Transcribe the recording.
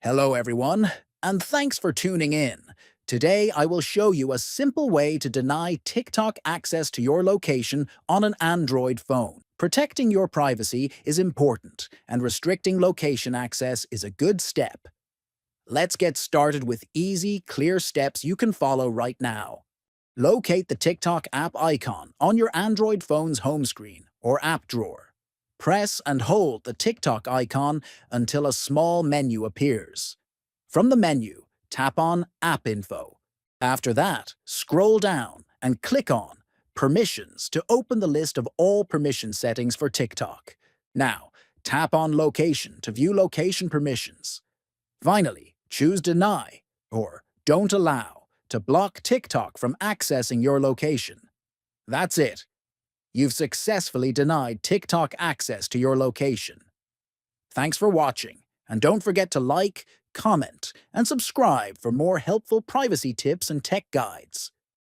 Hello everyone, and thanks for tuning in. Today I will show you a simple way to deny TikTok access to your location on an Android phone. Protecting your privacy is important, and restricting location access is a good step. Let's get started with easy, clear steps you can follow right now. Locate the TikTok app icon on your Android phone's home screen or app drawer. Press and hold the TikTok icon until a small menu appears. From the menu, tap on App Info. After that, scroll down and click on Permissions to open the list of all permission settings for TikTok. Now, tap on Location to view location permissions. Finally, choose Deny or Don't Allow to block TikTok from accessing your location. That's it. You've successfully denied TikTok access to your location. Thanks for watching, and don't forget to like, comment, and subscribe for more helpful privacy tips and tech guides.